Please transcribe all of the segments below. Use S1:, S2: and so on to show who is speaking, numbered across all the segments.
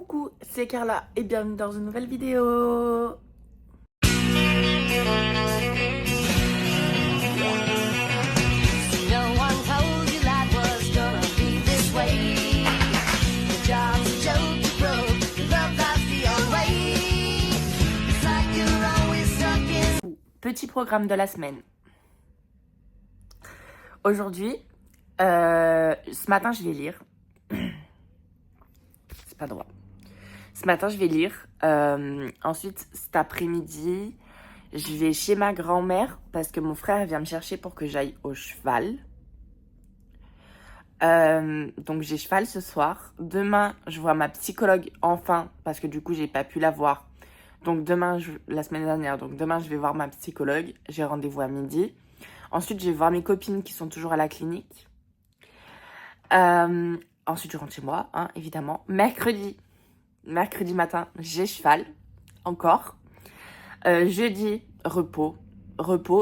S1: Coucou, c'est Carla et bienvenue dans une nouvelle vidéo. Petit programme de la semaine. Aujourd'hui, ce matin je vais lire. C'est pas droit. Ce matin je vais lire. Ensuite, cet après-midi, je vais chez ma grand-mère parce que mon frère vient me chercher pour que j'aille au cheval. Donc j'ai cheval ce soir. Demain, je vois ma psychologue enfin parce que du coup, j'ai pas pu la voir. Donc demain, la semaine dernière, donc demain, je vais voir ma psychologue. J'ai rendez-vous à midi. Ensuite, je vais voir mes copines qui sont toujours à la clinique. Ensuite, je rentre chez moi, hein, évidemment. Mercredi matin, j'ai cheval, encore. Jeudi, repos.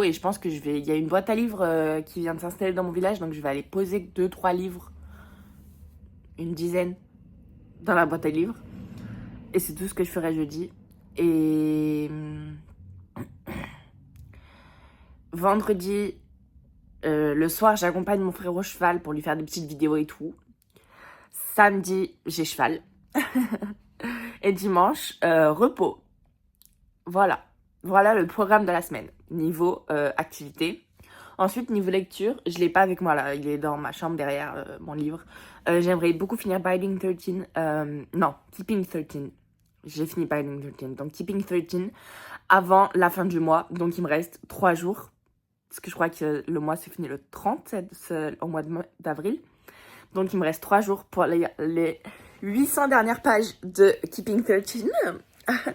S1: Et je pense que il y a une boîte à livres qui vient de s'installer dans mon village, donc je vais aller poser 2-3 livres, une dizaine, dans la boîte à livres. Et c'est tout ce que je ferai jeudi. Et vendredi, le soir, j'accompagne mon frère au cheval pour lui faire des petites vidéos et tout. Samedi, j'ai cheval. Et dimanche, repos. Voilà le programme de la semaine, niveau activité. Ensuite, niveau lecture, je ne l'ai pas avec moi là, il est dans ma chambre derrière mon livre. J'aimerais beaucoup finir Binding 13, Keeping 13. J'ai fini Binding 13, donc Keeping 13 avant la fin du mois. Donc il me reste 3 jours, parce que je crois que le mois s'est fini le 30, au mois d'avril. Donc il me reste 3 jours pour les 800 dernières pages de Keeping 13.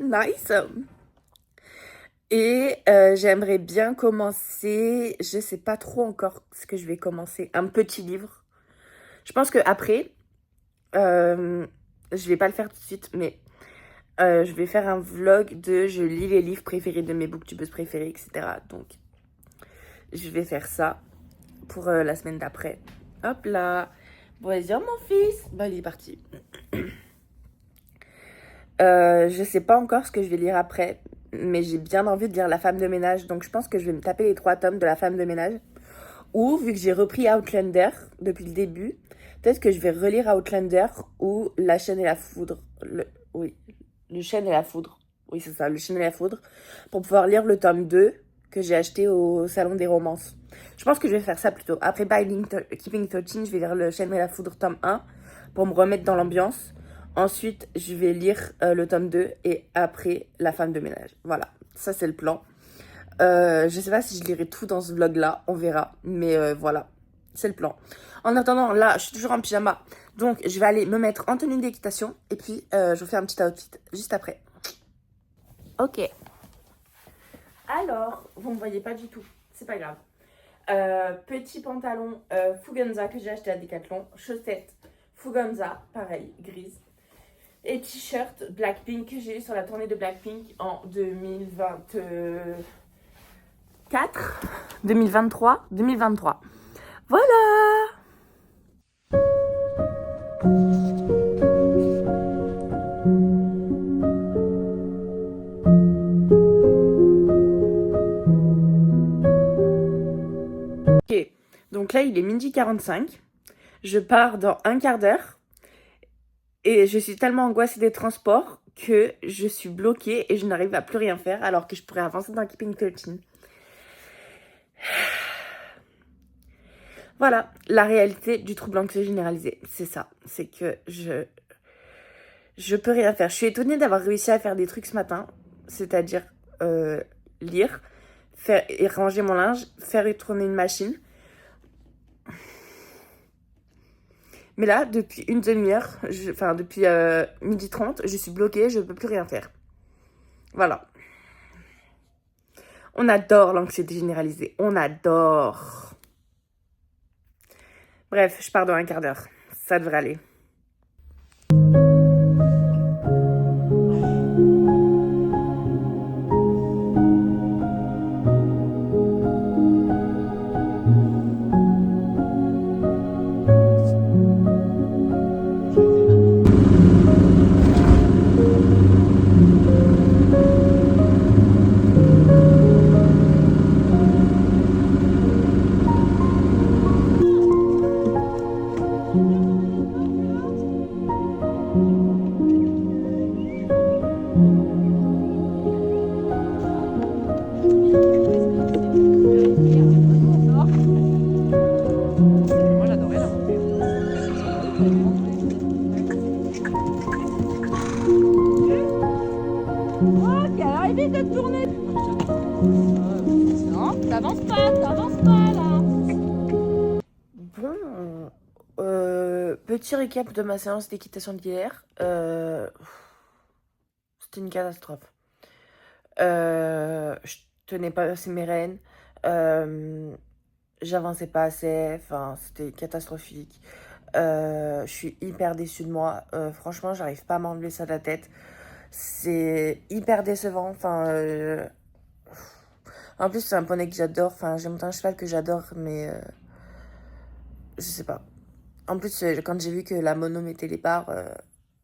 S1: Nice. Et j'aimerais bien commencer, je sais pas trop encore ce que je vais commencer, un petit livre. Je pense qu'après, je vais pas le faire tout de suite, mais je vais faire un vlog de je lis les livres préférés de mes booktubeuses préférées, etc. Donc, je vais faire ça pour la semaine d'après. Hop là. Bonjour mon fils. Bah, il est parti. Je sais pas encore ce que je vais lire après, mais j'ai bien envie de lire La femme de ménage, donc je pense que je vais me taper les 3 tomes de La femme de ménage. Ou, vu que j'ai repris Outlander depuis le début, peut-être que je vais relire Outlander ou La chaîne et la foudre. Le chêne et la foudre. Oui, c'est ça, Le chêne et la foudre. Pour pouvoir lire le tome 2 que j'ai acheté au salon des romances. Je pense que je vais faire ça plutôt. Après Keeping 13, je vais lire Le chêne et la foudre tome 1 pour me remettre dans l'ambiance. Ensuite, je vais lire le tome 2 et après La femme de ménage. Voilà, ça c'est le plan. Je sais pas si je lirai tout dans ce vlog-là, on verra. Mais voilà, c'est le plan. En attendant, là, je suis toujours en pyjama. Donc, je vais aller me mettre en tenue d'équitation. Et puis, je vous fais un petit outfit juste après. Ok. Alors, vous ne me voyez pas du tout. C'est pas grave. Petit pantalon Fuganza que j'ai acheté à Decathlon. Chaussettes Fuganza, pareil, grise. Et t-shirt Blackpink que j'ai eu sur la tournée de Blackpink en 2024, 2023. Voilà. Ok, donc là il est 12h45. Je pars dans un quart d'heure. Et je suis tellement angoissée des transports que je suis bloquée et je n'arrive à plus rien faire alors que je pourrais avancer dans Keeping 13. Voilà, la réalité du trouble anxieux généralisé, c'est ça. C'est que je peux rien faire. Je suis étonnée d'avoir réussi à faire des trucs ce matin, c'est-à-dire lire, faire et ranger mon linge, faire tourner une machine. Mais là, depuis une demi-heure, depuis 12h30, je suis bloquée, je ne peux plus rien faire. Voilà. On adore l'anxiété généralisée, on adore. Bref, je pars dans un quart d'heure, ça devrait aller.
S2: Moi j'adorais la montée. Oh, quelle arrivée de tourner. Non, t'avances pas là.
S1: Bon, petit récap de ma séance d'équitation d'hier. C'était une catastrophe. Je tenais pas assez mes rênes. J'avançais pas assez. Enfin, c'était catastrophique. Je suis hyper déçue de moi. Franchement, j'arrive pas à m'enlever ça de la tête. C'est hyper décevant. Enfin, en plus, c'est un poney que j'adore. Enfin, j'ai monté un cheval que j'adore, mais je sais pas. En plus, quand j'ai vu que la mono mettait les barres,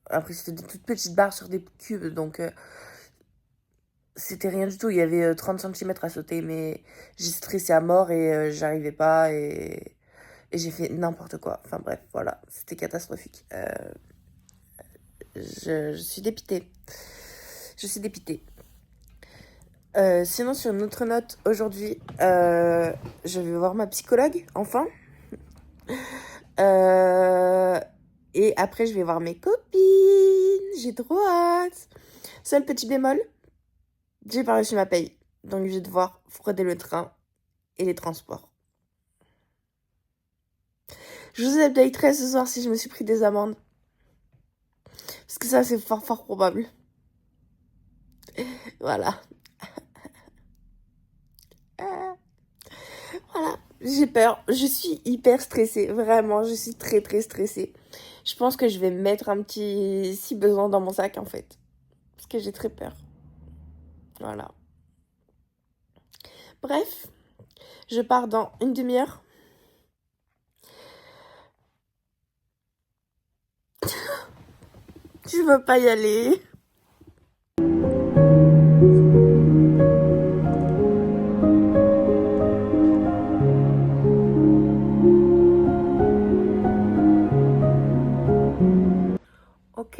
S1: après c'était des toutes petites barres sur des cubes, donc c'était rien du tout. Il y avait 30 cm à sauter, mais j'ai stressé à mort et j'arrivais pas et j'ai fait n'importe quoi. Enfin bref, voilà, c'était catastrophique. Je suis dépitée. Je suis dépitée. Sinon, sur une autre note, aujourd'hui, je vais voir ma psychologue, enfin. Et après, je vais voir mes copines. J'ai trop hâte. Seul petit bémol, j'ai pas reçu ma paye. Donc, je vais devoir frauder le train et les transports. Je vous updaterai ce soir si je me suis pris des amendes. Parce que ça, c'est fort, fort probable. Voilà. Voilà. J'ai peur. Je suis hyper stressée. Vraiment, je suis très, très stressée. Je pense que je vais mettre un petit, si besoin, dans mon sac, en fait. Parce que j'ai très peur. Voilà. Bref, je pars dans une demi-heure. Je veux pas y aller. Ok.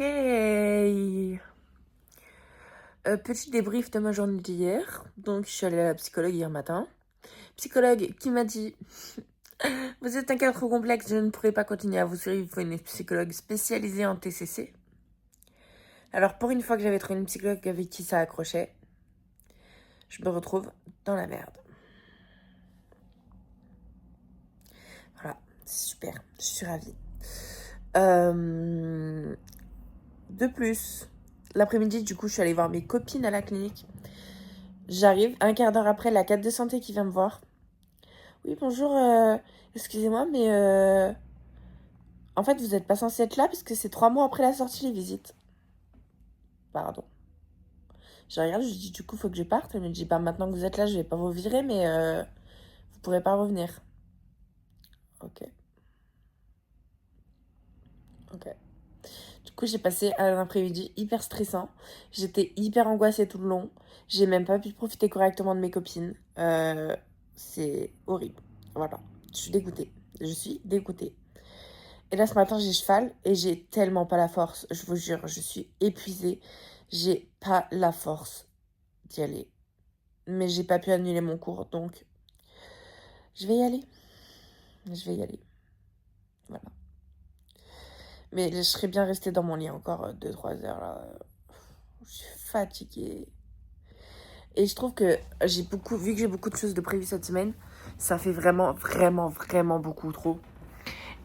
S1: Petit débrief de ma journée d'hier. Donc, je suis allée à la psychologue hier matin. Psychologue qui m'a dit vous êtes un cas trop complexe, je ne pourrai pas continuer à vous suivre. Il faut une psychologue spécialisée en TCC. Alors, pour une fois que j'avais trouvé une psychologue avec qui ça accrochait, je me retrouve dans la merde. Voilà, c'est super, je suis ravie. De plus, l'après-midi, du coup, je suis allée voir mes copines à la clinique. J'arrive, un quart d'heure après, la cadre de santé qui vient me voir. Oui, bonjour, excusez-moi, mais en fait, vous n'êtes pas censé être là parce que c'est 3 mois après la sortie, les visites. Pardon. Je regarde, je dis, du coup, faut que je parte. Elle me dit, bah maintenant que vous êtes là, je vais pas vous virer, mais vous pourrez pas revenir. Ok. Ok. Du coup, j'ai passé un après-midi hyper stressant. J'étais hyper angoissée tout le long. J'ai même pas pu profiter correctement de mes copines. C'est horrible. Voilà. Je suis dégoûtée. Je suis dégoûtée. Et là, ce matin, j'ai cheval et j'ai tellement pas la force. Je vous jure, je suis épuisée. J'ai pas la force d'y aller. Mais j'ai pas pu annuler mon cours, donc je vais y aller. Je vais y aller. Voilà. Mais je serais bien restée dans mon lit encore 2-3 heures là. Je suis fatiguée. Et je trouve que vu que j'ai beaucoup de choses de prévues cette semaine, ça fait vraiment, vraiment, vraiment beaucoup trop.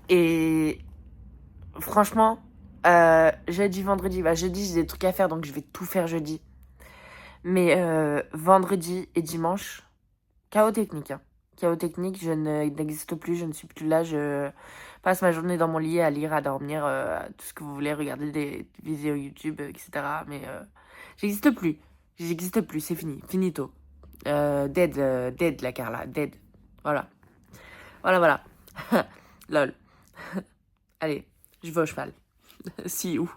S1: Et franchement, jeudi, vendredi, jeudi j'ai des trucs à faire donc je vais tout faire jeudi. Mais vendredi et dimanche, chaos technique. Hein. Chaos technique, je n'existe plus, je ne suis plus là, je passe ma journée dans mon lit à lire, à dormir, tout ce que vous voulez, regarder des vidéos YouTube, etc. Mais j'existe plus, c'est fini, finito. Dead la Carla, dead. Voilà. Voilà. Lol. Allez, je vais au cheval. See you.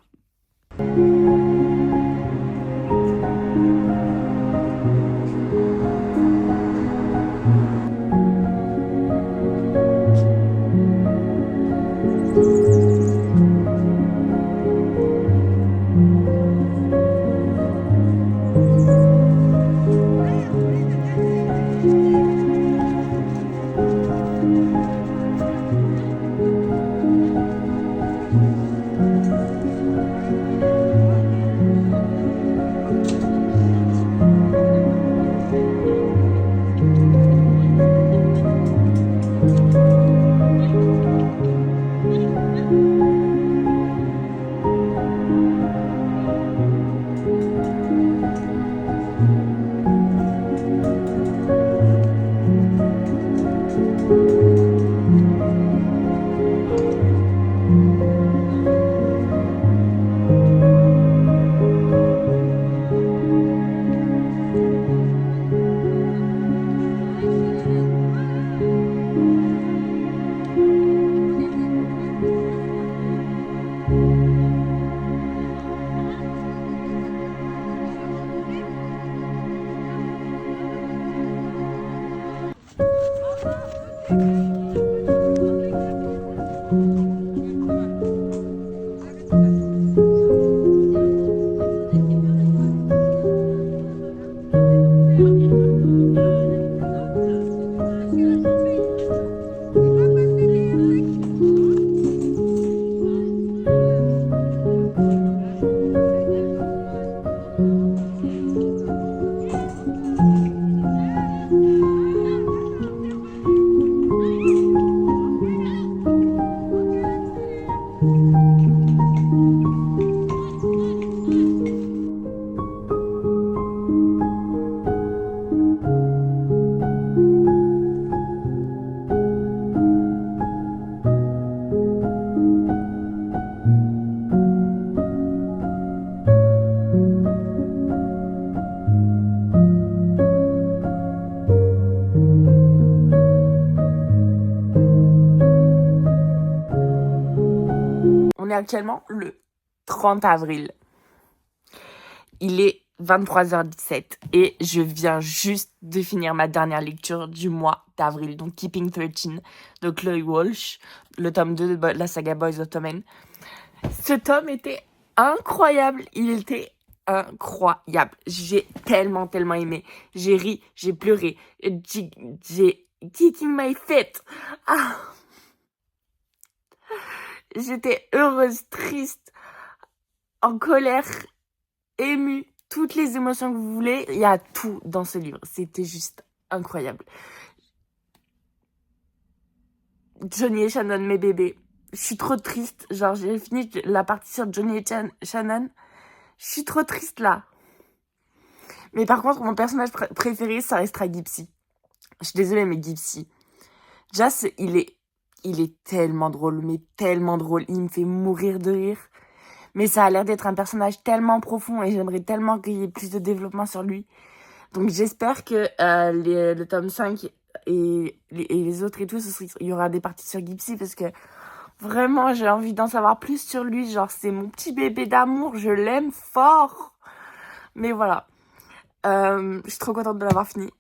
S1: actuellement le 30 avril. Il est 23h17 et je viens juste de finir ma dernière lecture du mois d'avril, donc Keeping 13 de Chloe Walsh, le tome 2 de la saga Boys of Tommen. Ce tome était incroyable, il était incroyable. J'ai tellement aimé. J'ai ri, j'ai pleuré, j'ai kicking my feet. Ah. J'étais heureuse, triste, en colère, émue, toutes les émotions que vous voulez, il y a tout dans ce livre. C'était juste incroyable. Johnny et Shannon, mes bébés. Je suis trop triste. Genre, j'ai fini la partie sur Johnny et Shannon. Je suis trop triste là. Mais par contre, mon personnage préféré, ça restera Gypsy. Je suis désolée, mais Gypsy. Jas, il est tellement drôle, mais tellement drôle. Il me fait mourir de rire. Mais ça a l'air d'être un personnage tellement profond et j'aimerais tellement qu'il y ait plus de développement sur lui. Donc j'espère que le tome 5 et les autres et tout, il y aura des parties sur Gypsy parce que vraiment j'ai envie d'en savoir plus sur lui. Genre c'est mon petit bébé d'amour, je l'aime fort. Mais voilà, je suis trop contente de l'avoir fini.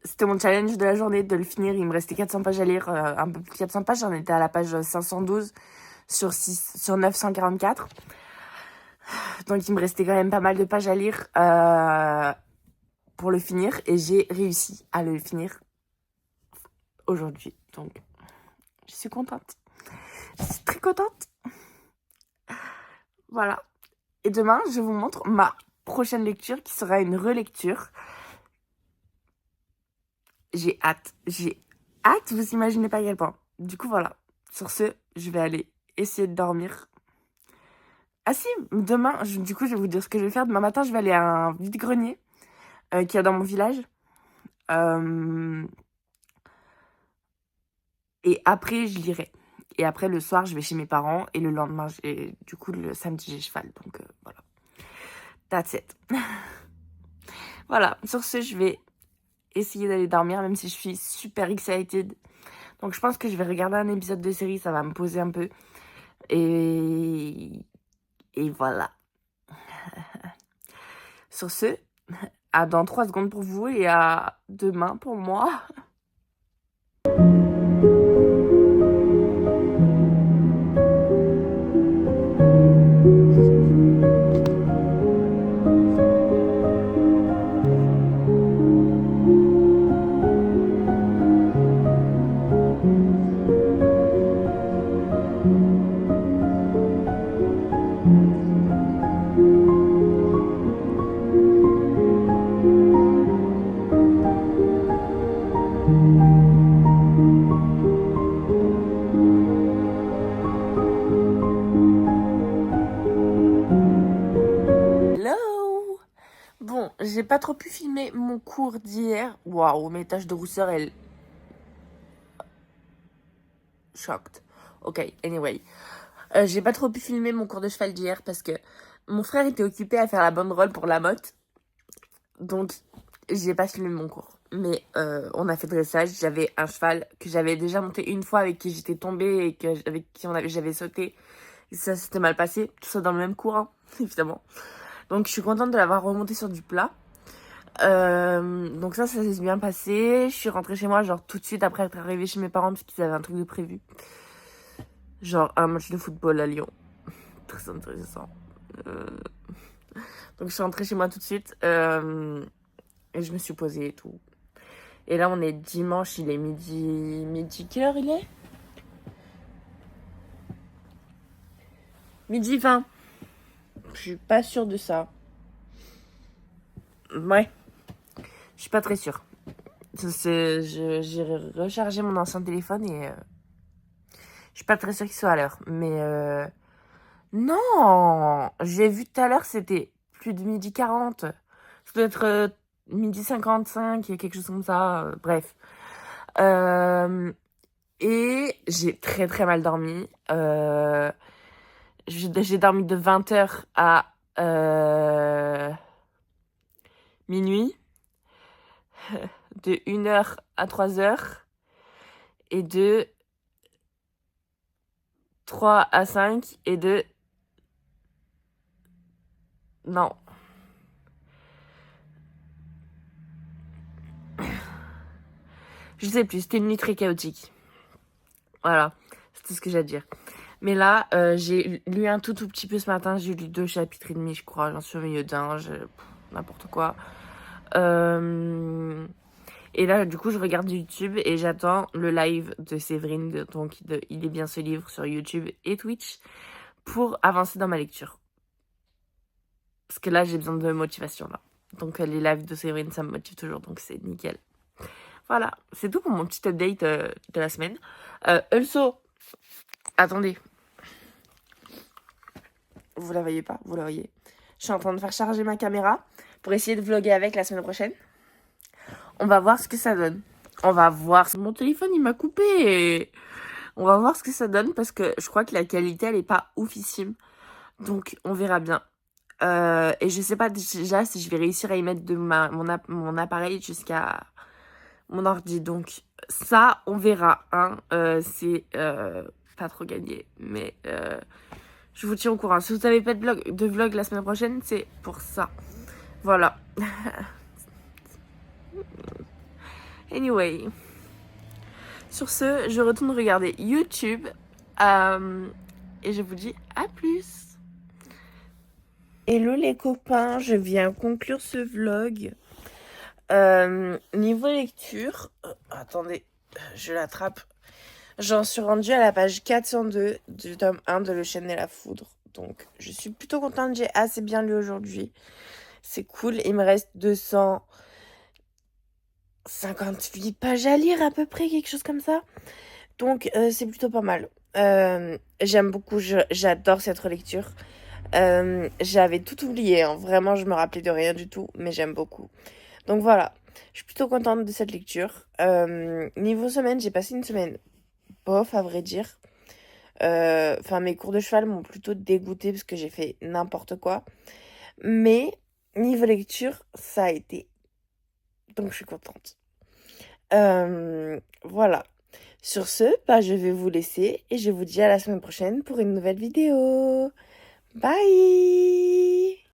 S1: C'était mon challenge de la journée de le finir. Il me restait 400 pages à lire, un peu plus de 400 pages. J'en étais à la page 512 sur 944. Donc il me restait quand même pas mal de pages à lire pour le finir. Et j'ai réussi à le finir aujourd'hui. Donc je suis contente. Je suis très contente. Voilà. Et demain, je vous montre ma prochaine lecture qui sera une relecture. J'ai hâte. Vous imaginez pas à quel point. Du coup, voilà. Sur ce, je vais aller essayer de dormir. Ah si, demain, du coup, je vais vous dire ce que je vais faire. Demain matin, je vais aller à un vide-grenier qu'il y a dans mon village. Et après, je lirai. Et après, le soir, je vais chez mes parents. Et le lendemain, du coup, le samedi, j'ai cheval. Donc, voilà. That's it. Voilà. Sur ce, je vais essayer d'aller dormir, même si je suis super excited. Donc, je pense que je vais regarder un épisode de série. Ça va me poser un peu. Et voilà. Sur ce, à dans 3 secondes pour vous et à demain pour moi. Hello. Bon, j'ai pas trop pu filmer mon cours d'hier. Waouh, mes taches de rousseur, elles... Shocked. Ok, anyway. J'ai pas trop pu filmer mon cours de cheval d'hier parce que mon frère était occupé à faire la banderole pour la motte. Donc, j'ai pas filmé mon cours. Mais on a fait dressage. J'avais un cheval que j'avais déjà monté une fois, avec qui j'étais tombée et avec qui j'avais sauté. Et ça s'était mal passé. Tout ça dans le même cours, hein, évidemment. Donc, je suis contente de l'avoir remonté sur du plat. Donc ça s'est bien passé. Je suis rentrée chez moi genre tout de suite après être arrivée chez mes parents parce qu'ils avaient un truc de prévu. Genre un match de football à Lyon. Très intéressant. Donc je suis rentrée chez moi tout de suite et je me suis posée et tout. Et là on est dimanche, il est midi quelle heure il est? Midi 20. Je suis pas sûre de ça. Ouais. Je suis pas très sûre. J'ai rechargé mon ancien téléphone et je suis pas très sûre qu'il soit à l'heure. Mais non, j'ai vu tout à l'heure, c'était plus de midi 40. Ça doit être midi 55, quelque chose comme ça. Bref. Et j'ai très mal dormi. J'ai dormi de 20h à minuit. De 1h à 3h. Et de 3 à 5. Et de Non. Je sais plus, c'était une nuit très chaotique. Voilà, c'est tout ce que j'ai à dire. Mais là, j'ai lu un tout petit peu ce matin. J'ai lu 2 chapitres et demi, je crois. J'en suis au milieu d'un, n'importe quoi. Et là, du coup, je regarde YouTube et j'attends le live de Séverine, donc Il est bien ce livre sur YouTube et Twitch, pour avancer dans ma lecture. Parce que là, j'ai besoin de motivation, là. Donc, les lives de Séverine, ça me motive toujours, donc c'est nickel. Voilà, c'est tout pour mon petit update de la semaine. Also, attendez. Vous la voyez pas? Vous la voyez. Je suis en train de faire charger ma caméra pour essayer de vlogger avec la semaine prochaine. On va voir ce que ça donne. On va voir. Mon téléphone, il m'a coupé. On va voir ce que ça donne parce que je crois que la qualité, elle est pas oufissime. Donc, on verra bien. Et je sais pas déjà si je vais réussir à y mettre mon appareil jusqu'à mon ordi. Donc, ça, on verra. Hein. C'est pas trop gagné. Mais je vous tiens au courant. Si vous n'avez pas de vlog la semaine prochaine, c'est pour ça. Voilà. Anyway. Sur ce, je retourne regarder YouTube. Et je vous dis à plus. Hello les copains, je viens conclure ce vlog. Niveau lecture, attendez, je l'attrape. J'en suis rendue à la page 402 du tome 1 de Le Chêne et la Foudre. Donc, je suis plutôt contente, j'ai assez bien lu aujourd'hui. C'est cool, il me reste 258 pages à lire à peu près, quelque chose comme ça. Donc, c'est plutôt pas mal. J'aime beaucoup, j'adore cette relecture. J'avais tout oublié, hein. Vraiment, je me rappelais de rien du tout, mais j'aime beaucoup. Donc voilà, je suis plutôt contente de cette lecture. Niveau semaine, j'ai passé une semaine bof, à vrai dire. Enfin, mes cours de cheval m'ont plutôt dégoûtée parce que j'ai fait n'importe quoi. Mais niveau lecture, ça a été. Donc je suis contente. Voilà. Sur ce, bah, je vais vous laisser et je vous dis à la semaine prochaine pour une nouvelle vidéo. Bye!